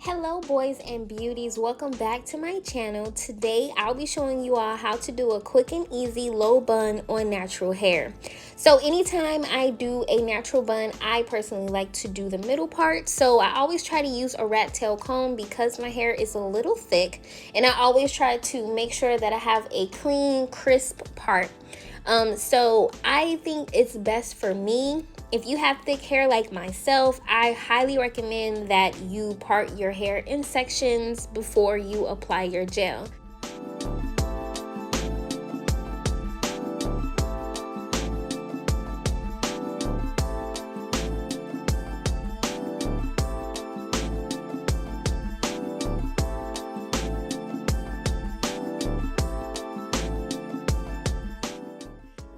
Hello boys and beauties, welcome back to my channel. Today I'll be showing you all how to do a quick and easy low bun on natural hair. So anytime I do a natural bun, I personally like to do the middle part. So I always try to use a rat tail comb because my hair is a little thick, and I always try to make sure that I have a clean, crisp part. So I think it's best for me. If you have thick hair like myself, I highly recommend that you part your hair in sections before you apply your gel.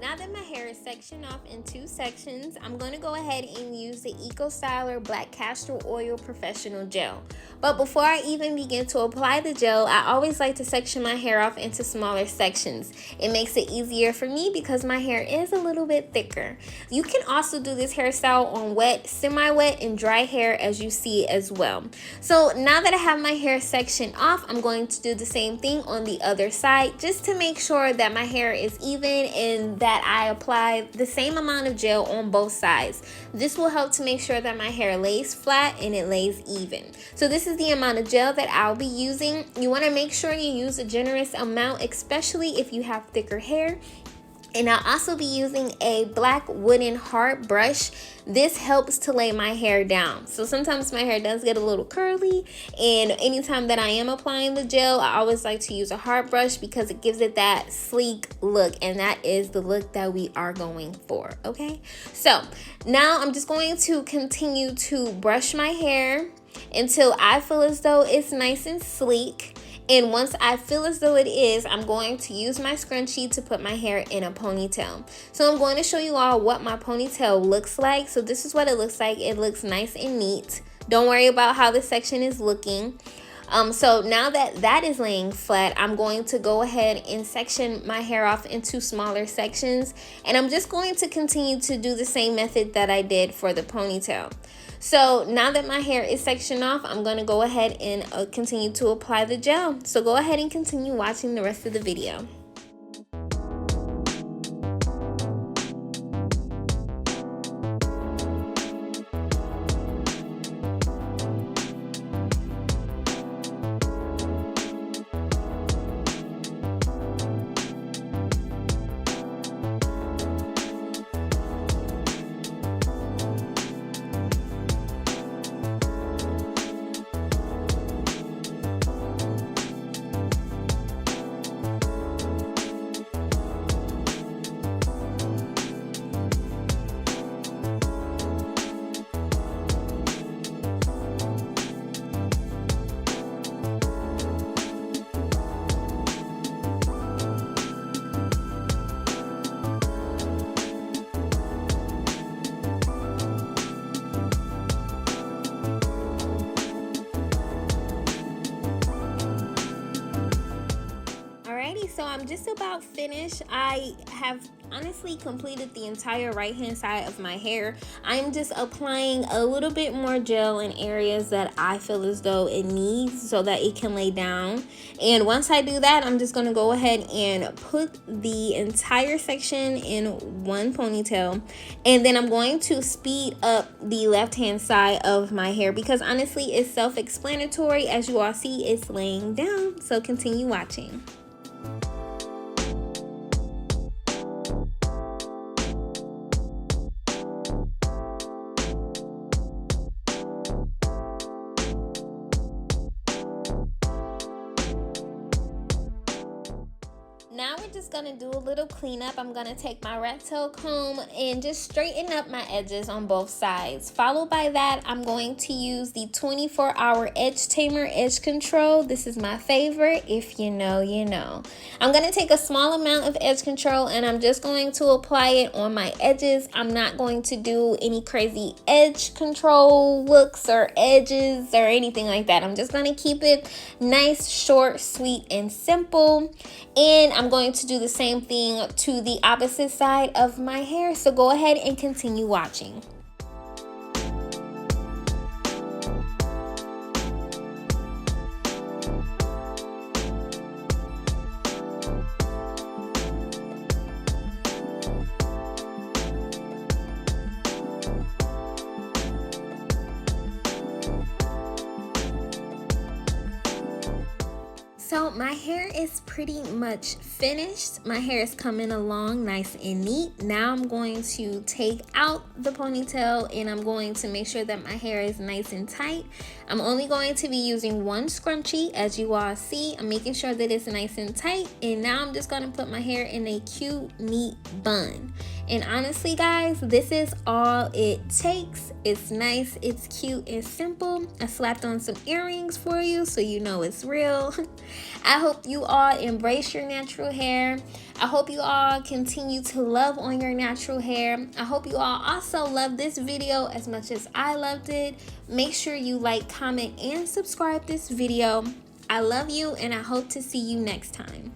Now that my hair is sectioned off in two sections, I'm going to go ahead and use the Eco Styler Black Castor Oil Professional Gel. But before I even begin to apply the gel, I always like to section my hair off into smaller sections. It makes it easier for me because my hair is a little bit thicker. You can also do this hairstyle on wet, semi-wet, and dry hair as you see as well. So now that I have my hair sectioned off, I'm going to do the same thing on the other side just to make sure that my hair is even and that I apply the same amount of gel on both sides. This will help to make sure that my hair lays flat and it lays even. So this is the amount of gel that I'll be using. You want to make sure you use a generous amount, especially if you have thicker hair. And I'll also be using a black wooden hard brush. This helps to lay my hair down. So sometimes my hair does get a little curly, and anytime that I am applying the gel, I always like to use a hard brush because it gives it that sleek look, and that is the look that we are going for, okay? So now I'm just going to continue to brush my hair until I feel as though it's nice and sleek. And once I feel as though it is, I'm going to use my scrunchie to put my hair in a ponytail. So I'm going to show you all what my ponytail looks like. So this is what it looks like. It looks nice and neat. Don't worry about how this section is looking. So now that that is laying flat, I'm going to go ahead and section my hair off into smaller sections. And I'm just going to continue to do the same method that I did for the ponytail. So now that my hair is sectioned off, I'm going to go ahead and continue to apply the gel. So go ahead and continue watching the rest of the video. So I'm just about finished. I have honestly completed the entire right hand side of my hair. I'm just applying a little bit more gel in areas that I feel as though it needs so that it can lay down. And once I do that, I'm just going to go ahead and put the entire section in one ponytail, and then I'm going to speed up the left hand side of my hair because honestly it's self-explanatory. As you all see, it's laying down. So continue watching. Now we're just gonna do a little cleanup. I'm gonna take my rat tail comb and just straighten up my edges on both sides. Followed by that, I'm going to use the 24-hour edge tamer edge control. This is my favorite. If you know, you know. I'm gonna take a small amount of edge control and I'm just going to apply it on my edges. I'm not going to do any crazy edge control looks or edges or anything like that. I'm just gonna keep it nice, short, sweet, and simple. And I'm going to do the same thing to the opposite side of my hair. So go ahead and continue watching. So my hair is pretty much finished. My hair is coming along nice and neat. Now I'm going to take out the ponytail and I'm going to make sure that my hair is nice and tight. I'm only going to be using one scrunchie, as you all see. I'm making sure that it's nice and tight, and now I'm just going to put my hair in a cute, neat bun. And honestly, guys, this is all it takes. It's nice, it's cute, it's simple. I slapped on some earrings for you so you know it's real. I hope you all embrace your natural hair. I hope you all continue to love on your natural hair. I hope you all also love this video as much as I loved it. Make sure you like, comment, and subscribe this video. I love you, and I hope to see you next time.